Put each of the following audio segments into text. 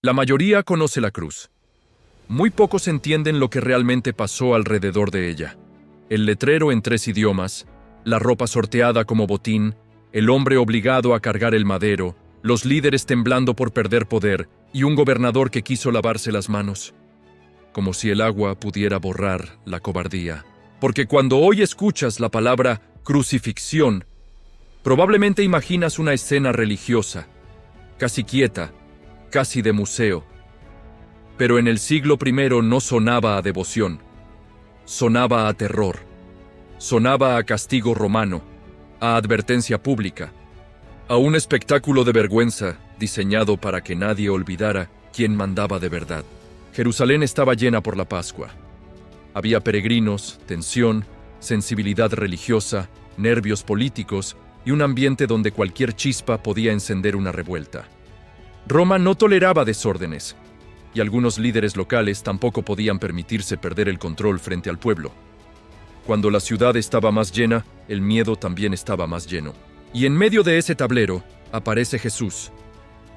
La mayoría conoce la cruz. Muy pocos entienden lo que realmente pasó alrededor de ella. El letrero en 3 idiomas, la ropa sorteada como botín, el hombre obligado a cargar el madero, los líderes temblando por perder poder y un gobernador que quiso lavarse las manos. Como si el agua pudiera borrar la cobardía. Porque cuando hoy escuchas la palabra crucifixión, probablemente imaginas una escena religiosa, casi quieta, casi de museo. Pero en el siglo I no sonaba a devoción, sonaba a terror, sonaba a castigo romano, a advertencia pública, a un espectáculo de vergüenza diseñado para que nadie olvidara quién mandaba de verdad. Jerusalén estaba llena por la Pascua. Había peregrinos, tensión, sensibilidad religiosa, nervios políticos y un ambiente donde cualquier chispa podía encender una revuelta. Roma no toleraba desórdenes, y algunos líderes locales tampoco podían permitirse perder el control frente al pueblo. Cuando la ciudad estaba más llena, el miedo también estaba más lleno. Y en medio de ese tablero aparece Jesús,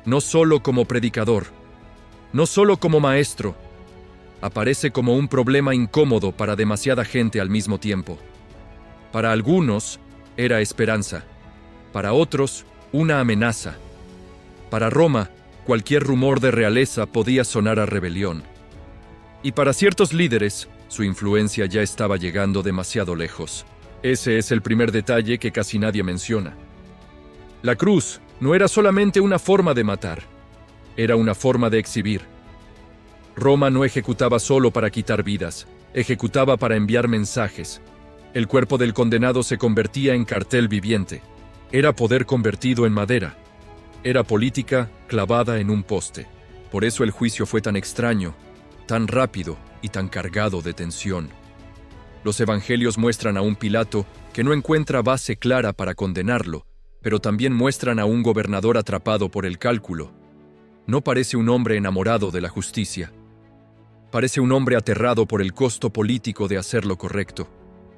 no solo como predicador, no solo como maestro, aparece como un problema incómodo para demasiada gente al mismo tiempo. Para algunos era esperanza, para otros una amenaza. Para Roma, cualquier rumor de realeza podía sonar a rebelión. Y para ciertos líderes, su influencia ya estaba llegando demasiado lejos. Ese es el primer detalle que casi nadie menciona. La cruz no era solamente una forma de matar, era una forma de exhibir. Roma no ejecutaba solo para quitar vidas, ejecutaba para enviar mensajes. El cuerpo del condenado se convertía en cartel viviente. Era poder convertido en madera. Era política clavada en un poste. Por eso el juicio fue tan extraño, tan rápido y tan cargado de tensión. Los evangelios muestran a un Pilato que no encuentra base clara para condenarlo, pero también muestran a un gobernador atrapado por el cálculo. No parece un hombre enamorado de la justicia. Parece un hombre aterrado por el costo político de hacer lo correcto.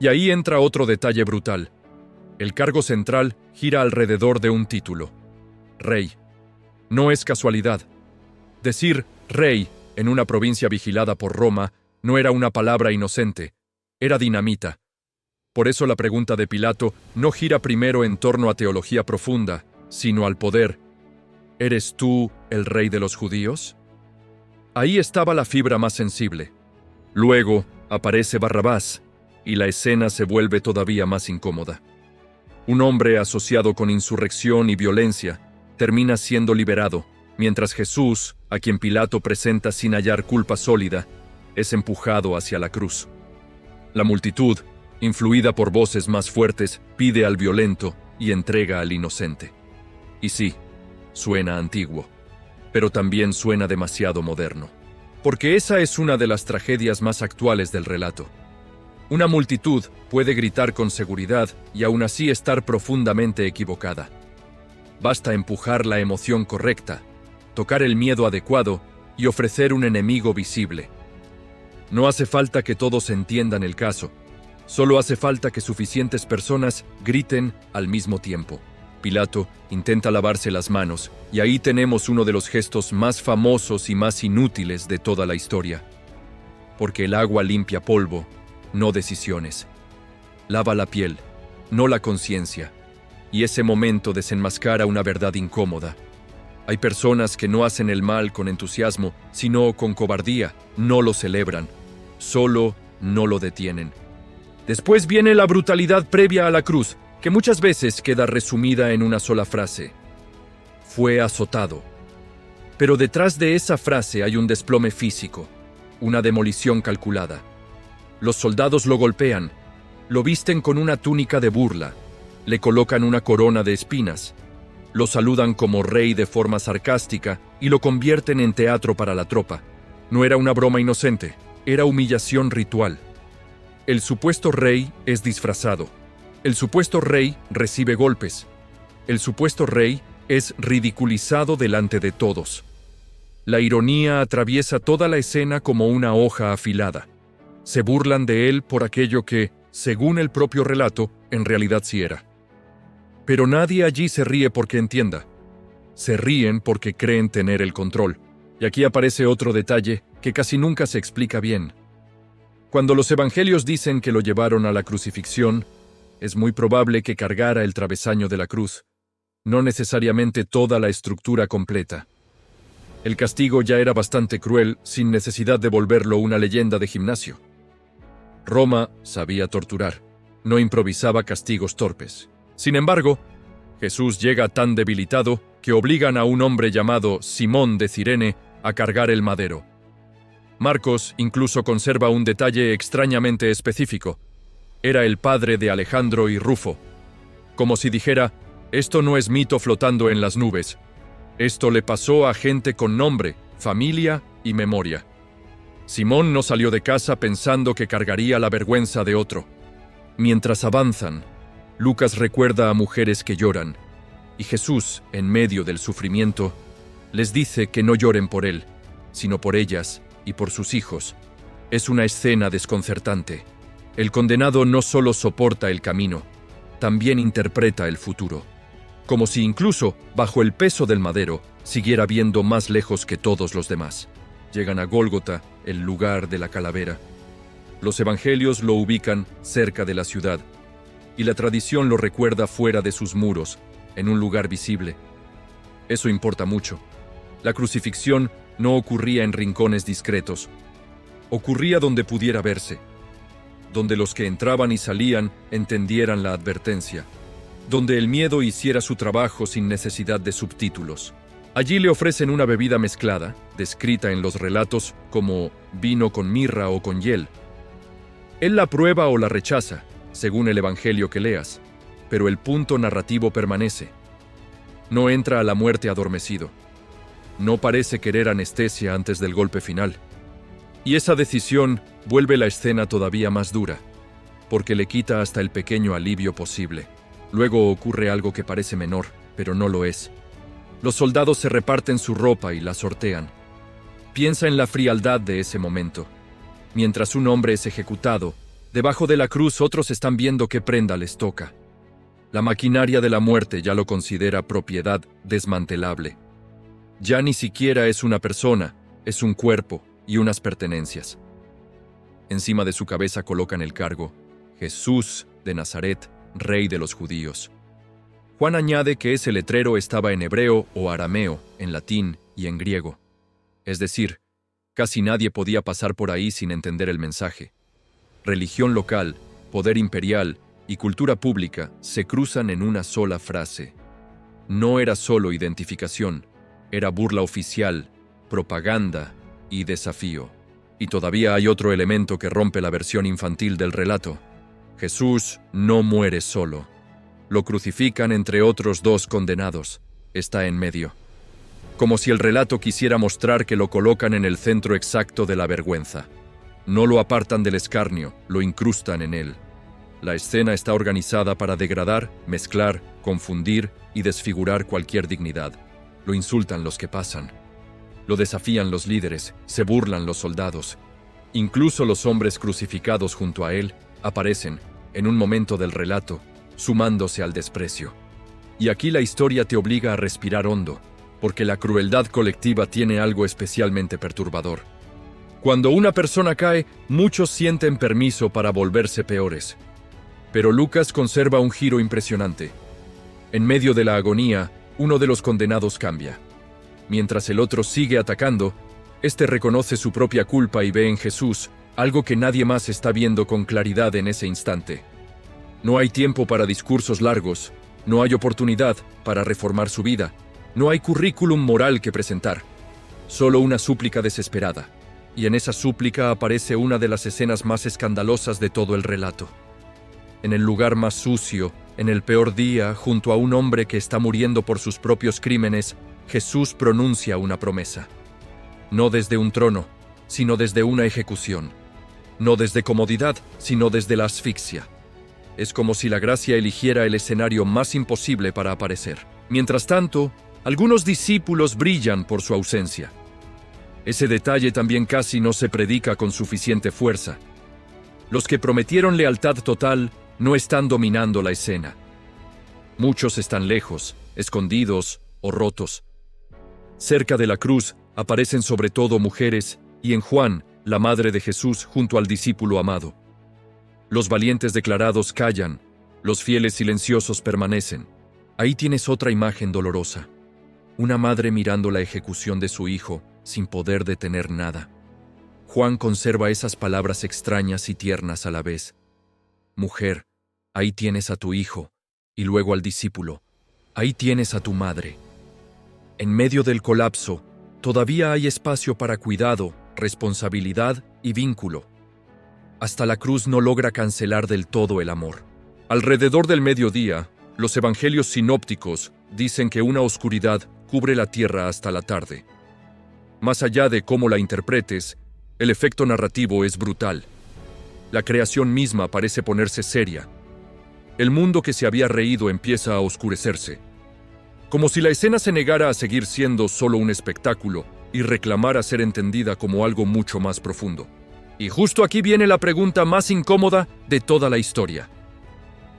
Y ahí entra otro detalle brutal. El cargo central gira alrededor de un título: Rey. No es casualidad. Decir rey en una provincia vigilada por Roma no era una palabra inocente, era dinamita. Por eso la pregunta de Pilato no gira primero en torno a teología profunda, sino al poder. ¿Eres tú el rey de los judíos? Ahí estaba la fibra más sensible. Luego aparece Barrabás, y la escena se vuelve todavía más incómoda. Un hombre asociado con insurrección y violencia termina siendo liberado, mientras Jesús, a quien Pilato presenta sin hallar culpa sólida, es empujado hacia la cruz. La multitud, influida por voces más fuertes, pide al violento y entrega al inocente. Y sí, suena antiguo, pero también suena demasiado moderno. Porque esa es una de las tragedias más actuales del relato. Una multitud puede gritar con seguridad y aún así estar profundamente equivocada. Basta empujar la emoción correcta, tocar el miedo adecuado y ofrecer un enemigo visible. No hace falta que todos entiendan el caso, solo hace falta que suficientes personas griten al mismo tiempo. Pilato intenta lavarse las manos, y ahí tenemos uno de los gestos más famosos y más inútiles de toda la historia. Porque el agua limpia polvo, no decisiones. Lava la piel, no la conciencia. Y ese momento desenmascara una verdad incómoda. Hay personas que no hacen el mal con entusiasmo, sino con cobardía. No lo celebran, solo no lo detienen. Después viene la brutalidad previa a la cruz, que muchas veces queda resumida en una sola frase: fue azotado. Pero detrás de esa frase hay un desplome físico, una demolición calculada. Los soldados lo golpean, lo visten con una túnica de burla, le colocan una corona de espinas, lo saludan como rey de forma sarcástica y lo convierten en teatro para la tropa. No era una broma inocente, era humillación ritual. El supuesto rey es disfrazado. El supuesto rey recibe golpes. El supuesto rey es ridiculizado delante de todos. La ironía atraviesa toda la escena como una hoja afilada. Se burlan de él por aquello que, según el propio relato, en realidad sí era. Pero nadie allí se ríe porque entienda. Se ríen porque creen tener el control. Y aquí aparece otro detalle que casi nunca se explica bien. Cuando los evangelios dicen que lo llevaron a la crucifixión, es muy probable que cargara el travesaño de la cruz, no necesariamente toda la estructura completa. El castigo ya era bastante cruel, sin necesidad de volverlo una leyenda de gimnasio. Roma sabía torturar, no improvisaba castigos torpes. Sin embargo, Jesús llega tan debilitado que obligan a un hombre llamado Simón de Cirene a cargar el madero. Marcos incluso conserva un detalle extrañamente específico. Era el padre de Alejandro y Rufo. Como si dijera, esto no es mito flotando en las nubes. Esto le pasó a gente con nombre, familia y memoria. Simón no salió de casa pensando que cargaría la vergüenza de otro. Mientras avanzan, Lucas recuerda a mujeres que lloran, y Jesús, en medio del sufrimiento, les dice que no lloren por él, sino por ellas y por sus hijos. Es una escena desconcertante. El condenado no solo soporta el camino, también interpreta el futuro. Como si incluso, bajo el peso del madero, siguiera viendo más lejos que todos los demás. Llegan a Gólgota, el lugar de la calavera. Los evangelios lo ubican cerca de la ciudad, y la tradición lo recuerda fuera de sus muros, en un lugar visible. Eso importa mucho. La crucifixión no ocurría en rincones discretos. Ocurría donde pudiera verse, donde los que entraban y salían entendieran la advertencia, donde el miedo hiciera su trabajo sin necesidad de subtítulos. Allí le ofrecen una bebida mezclada, descrita en los relatos como vino con mirra o con hiel. Él la prueba o la rechaza, según el evangelio que leas, pero el punto narrativo permanece. No entra a la muerte adormecido. No parece querer anestesia antes del golpe final. Y esa decisión vuelve la escena todavía más dura, porque le quita hasta el pequeño alivio posible. Luego ocurre algo que parece menor, pero no lo es. Los soldados se reparten su ropa y la sortean. Piensa en la frialdad de ese momento. Mientras un hombre es ejecutado, debajo de la cruz otros están viendo qué prenda les toca. La maquinaria de la muerte ya lo considera propiedad desmantelable. Ya ni siquiera es una persona, es un cuerpo y unas pertenencias. Encima de su cabeza colocan el cargo: Jesús de Nazaret, Rey de los judíos. Juan añade que ese letrero estaba en hebreo o arameo, en latín y en griego. Es decir, casi nadie podía pasar por ahí sin entender el mensaje. Religión local, poder imperial y cultura pública se cruzan en una sola frase. No era solo identificación, era burla oficial, propaganda y desafío. Y todavía hay otro elemento que rompe la versión infantil del relato. Jesús no muere solo. Lo crucifican entre otros dos condenados. Está en medio. Como si el relato quisiera mostrar que lo colocan en el centro exacto de la vergüenza. No lo apartan del escarnio, lo incrustan en él. La escena está organizada para degradar, mezclar, confundir y desfigurar cualquier dignidad. Lo insultan los que pasan. Lo desafían los líderes, se burlan los soldados. Incluso los hombres crucificados junto a él aparecen, en un momento del relato, sumándose al desprecio. Y aquí la historia te obliga a respirar hondo, porque la crueldad colectiva tiene algo especialmente perturbador. Cuando una persona cae, muchos sienten permiso para volverse peores. Pero Lucas conserva un giro impresionante. En medio de la agonía, uno de los condenados cambia. Mientras el otro sigue atacando, este reconoce su propia culpa y ve en Jesús algo que nadie más está viendo con claridad en ese instante. No hay tiempo para discursos largos, no hay oportunidad para reformar su vida, no hay currículum moral que presentar, solo una súplica desesperada. Y en esa súplica aparece una de las escenas más escandalosas de todo el relato. En el lugar más sucio, en el peor día, junto a un hombre que está muriendo por sus propios crímenes, Jesús pronuncia una promesa. No desde un trono, sino desde una ejecución. No desde comodidad, sino desde la asfixia. Es como si la gracia eligiera el escenario más imposible para aparecer. Mientras tanto, algunos discípulos brillan por su ausencia. Ese detalle también casi no se predica con suficiente fuerza. Los que prometieron lealtad total no están dominando la escena. Muchos están lejos, escondidos o rotos. Cerca de la cruz, Aparecen sobre todo mujeres, y en Juan, la madre de Jesús, junto al discípulo amado. Los valientes declarados callan, los fieles silenciosos permanecen. Ahí tienes otra imagen dolorosa. Una madre mirando la ejecución de su hijo, sin poder detener nada. Juan conserva esas palabras extrañas y tiernas a la vez. Mujer, ahí tienes a tu hijo, y luego al discípulo. Ahí tienes a tu madre. En medio del colapso, todavía hay espacio para cuidado, responsabilidad y vínculo. Hasta la cruz no logra cancelar del todo el amor. Alrededor del mediodía, los evangelios sinópticos dicen que una oscuridad cubre la tierra hasta la tarde. Más allá de cómo la interpretes, el efecto narrativo es brutal. La creación misma parece ponerse seria. El mundo que se había reído empieza a oscurecerse. Como si la escena se negara a seguir siendo solo un espectáculo y reclamara ser entendida como algo mucho más profundo. Y justo aquí viene la pregunta más incómoda de toda la historia.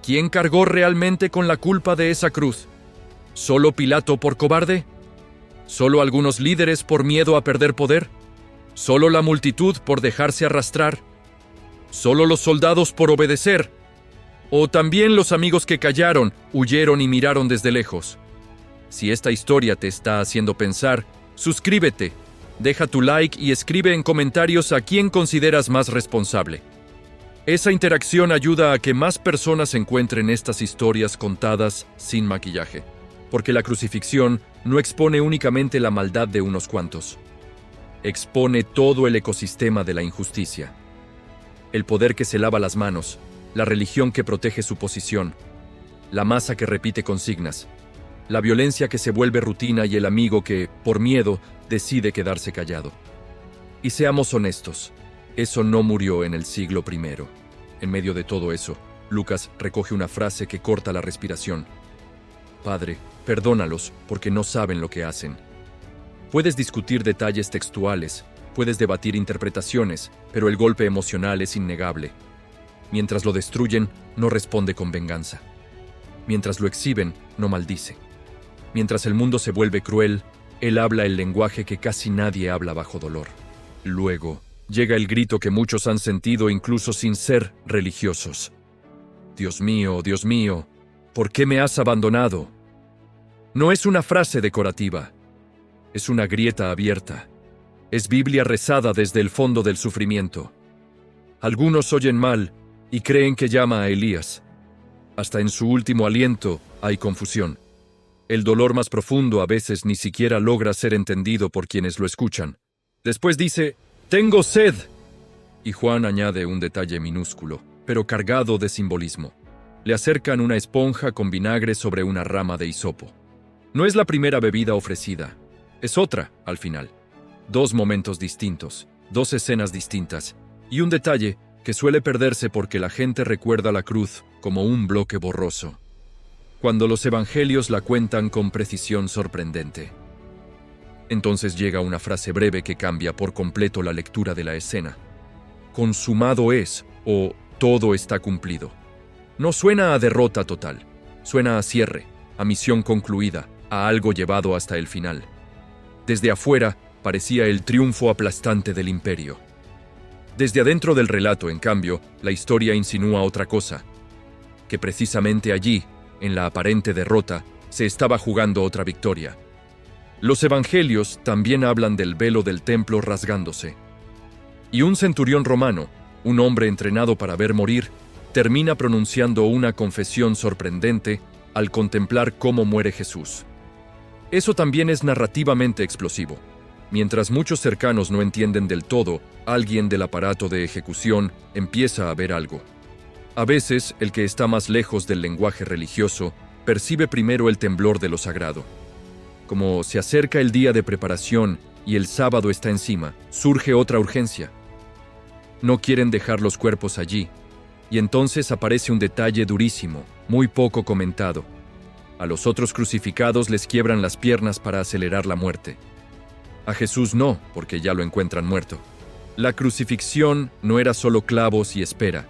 ¿Quién cargó realmente con la culpa de esa cruz? ¿Solo Pilato por cobarde? ¿Solo algunos líderes por miedo a perder poder? ¿Solo la multitud por dejarse arrastrar? ¿Solo los soldados por obedecer? ¿O también los amigos que callaron, huyeron y miraron desde lejos? Si esta historia te está haciendo pensar, suscríbete, deja tu like y escribe en comentarios a quién consideras más responsable. Esa interacción ayuda a que más personas encuentren estas historias contadas sin maquillaje, porque la crucifixión no expone únicamente la maldad de unos cuantos. Expone todo el ecosistema de la injusticia. El poder que se lava las manos, la religión que protege su posición, la masa que repite consignas, la violencia que se vuelve rutina y el amigo que, por miedo, decide quedarse callado. Y seamos honestos, eso no murió en el siglo I. En medio de todo eso, Lucas recoge una frase que corta la respiración. Padre, perdónalos porque no saben lo que hacen. Puedes discutir detalles textuales, puedes debatir interpretaciones, pero el golpe emocional es innegable. Mientras lo destruyen, no responde con venganza. Mientras lo exhiben, no maldice. Mientras el mundo se vuelve cruel, él habla el lenguaje que casi nadie habla bajo dolor. Luego, llega el grito que muchos han sentido incluso sin ser religiosos. Dios mío, ¿por qué me has abandonado? No es una frase decorativa, es una grieta abierta. Es Biblia rezada desde el fondo del sufrimiento. Algunos oyen mal y creen que llama a Elías. Hasta en su último aliento hay confusión. El dolor más profundo a veces ni siquiera logra ser entendido por quienes lo escuchan. Después dice, «Tengo sed». Y Juan añade un detalle minúsculo, pero cargado de simbolismo. Le acercan una esponja con vinagre sobre una rama de hisopo. No es la primera bebida ofrecida, es otra, al final. 2 momentos distintos, 2 escenas distintas, y un detalle que suele perderse porque la gente recuerda la cruz como un bloque borroso, cuando los evangelios la cuentan con precisión sorprendente. Entonces llega una frase breve que cambia por completo la lectura de la escena. Consumado es, o todo está cumplido. No suena a derrota total, suena a cierre, a misión concluida, a algo llevado hasta el final. Desde afuera, parecía el triunfo aplastante del imperio. Desde adentro del relato, en cambio, la historia insinúa otra cosa, que precisamente allí, en la aparente derrota, se estaba jugando otra victoria. Los evangelios también hablan del velo del templo rasgándose. Y un centurión romano, un hombre entrenado para ver morir, termina pronunciando una confesión sorprendente al contemplar cómo muere Jesús. Eso también es narrativamente explosivo. Mientras muchos cercanos no entienden del todo, alguien del aparato de ejecución empieza a ver algo. A veces, el que está más lejos del lenguaje religioso percibe primero el temblor de lo sagrado. Como se acerca el día de preparación y el sábado está encima, surge otra urgencia. No quieren dejar los cuerpos allí, y entonces aparece un detalle durísimo, muy poco comentado. A los otros crucificados les quiebran las piernas para acelerar la muerte. A Jesús no, porque ya lo encuentran muerto. La crucifixión no era solo clavos y espera,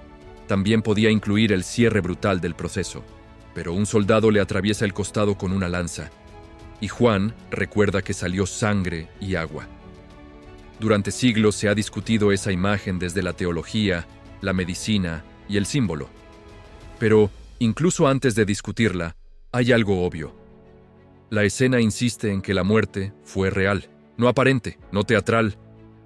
también podía incluir el cierre brutal del proceso. Pero un soldado le atraviesa el costado con una lanza, y Juan recuerda que salió sangre y agua. Durante siglos se ha discutido esa imagen desde la teología, la medicina y el símbolo. Pero, incluso antes de discutirla, hay algo obvio. La escena insiste en que la muerte fue real, no aparente, no teatral,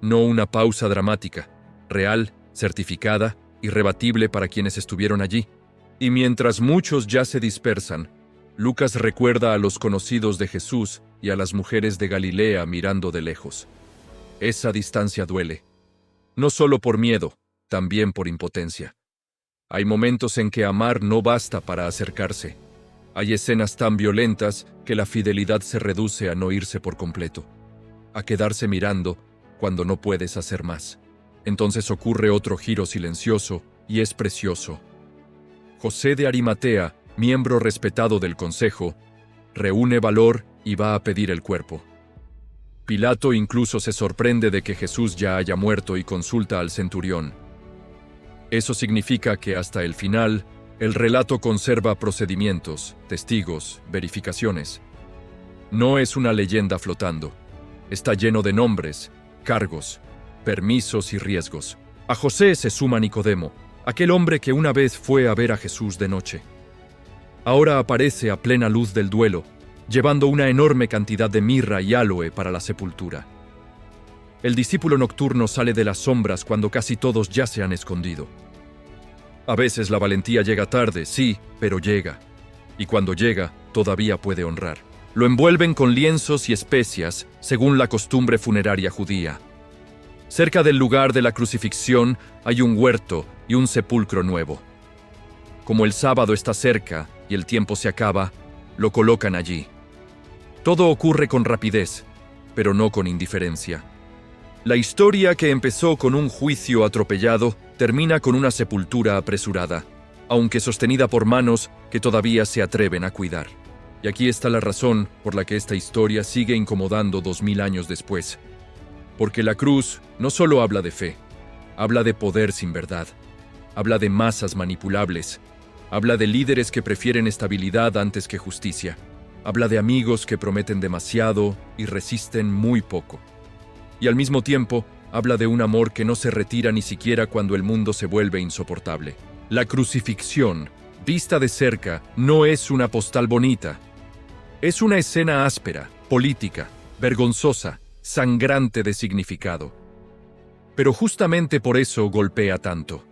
no una pausa dramática, real, certificada, irrebatible para quienes estuvieron allí. Y mientras muchos ya se dispersan, Lucas recuerda a los conocidos de Jesús y a las mujeres de Galilea mirando de lejos. Esa distancia duele, no solo por miedo, también por impotencia. Hay momentos en que amar no basta para acercarse. Hay escenas tan violentas que la fidelidad se reduce a no irse por completo, a quedarse mirando cuando no puedes hacer más. Entonces ocurre otro giro silencioso y es precioso. José de Arimatea, miembro respetado del consejo, reúne valor y va a pedir el cuerpo. Pilato incluso se sorprende de que Jesús ya haya muerto y consulta al centurión. Eso significa que hasta el final, el relato conserva procedimientos, testigos, verificaciones. No es una leyenda flotando. Está lleno de nombres, cargos, permisos y riesgos. A José se suma Nicodemo, aquel hombre que una vez fue a ver a Jesús de noche. Ahora aparece a plena luz del duelo, llevando una enorme cantidad de mirra y áloe para la sepultura. El discípulo nocturno sale de las sombras cuando casi todos ya se han escondido. A veces la valentía llega tarde, sí, pero llega. Y cuando llega, todavía puede honrar. Lo envuelven con lienzos y especias, según la costumbre funeraria judía. Cerca del lugar de la crucifixión hay un huerto y un sepulcro nuevo. Como el sábado está cerca y el tiempo se acaba, lo colocan allí. Todo ocurre con rapidez, pero no con indiferencia. La historia que empezó con un juicio atropellado termina con una sepultura apresurada, aunque sostenida por manos que todavía se atreven a cuidar. Y aquí está la razón por la que esta historia sigue incomodando 2000 años después. Porque la cruz no solo habla de fe, habla de poder sin verdad, habla de masas manipulables, habla de líderes que prefieren estabilidad antes que justicia, habla de amigos que prometen demasiado y resisten muy poco. Y al mismo tiempo, habla de un amor que no se retira ni siquiera cuando el mundo se vuelve insoportable. La crucifixión, vista de cerca, no es una postal bonita. Es una escena áspera, política, vergonzosa, sangrante de significado. Pero justamente por eso golpea tanto.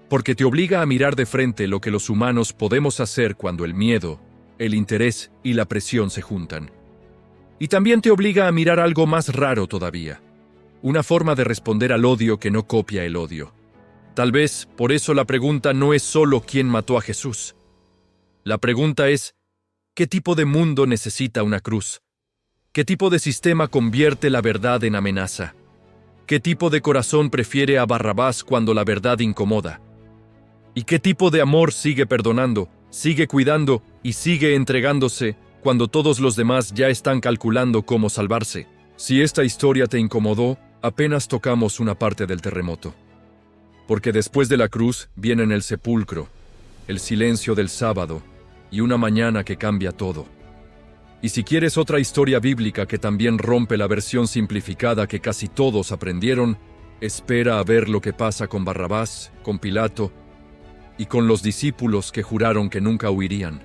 Porque te obliga a mirar de frente lo que los humanos podemos hacer cuando el miedo, el interés y la presión se juntan. Y también te obliga a mirar algo más raro todavía. Una forma de responder al odio que no copia el odio. Tal vez por eso la pregunta no es solo quién mató a Jesús. La pregunta es, ¿qué tipo de mundo necesita una cruz? ¿Qué tipo de sistema convierte la verdad en amenaza? ¿Qué tipo de corazón prefiere a Barrabás cuando la verdad incomoda? ¿Y qué tipo de amor sigue perdonando, sigue cuidando y sigue entregándose cuando todos los demás ya están calculando cómo salvarse? Si esta historia te incomodó, apenas tocamos una parte del terremoto. Porque después de la cruz vienen el sepulcro, el silencio del sábado y una mañana que cambia todo. Y si quieres otra historia bíblica que también rompe la versión simplificada que casi todos aprendieron, espera a ver lo que pasa con Barrabás, con Pilato y con los discípulos que juraron que nunca huirían.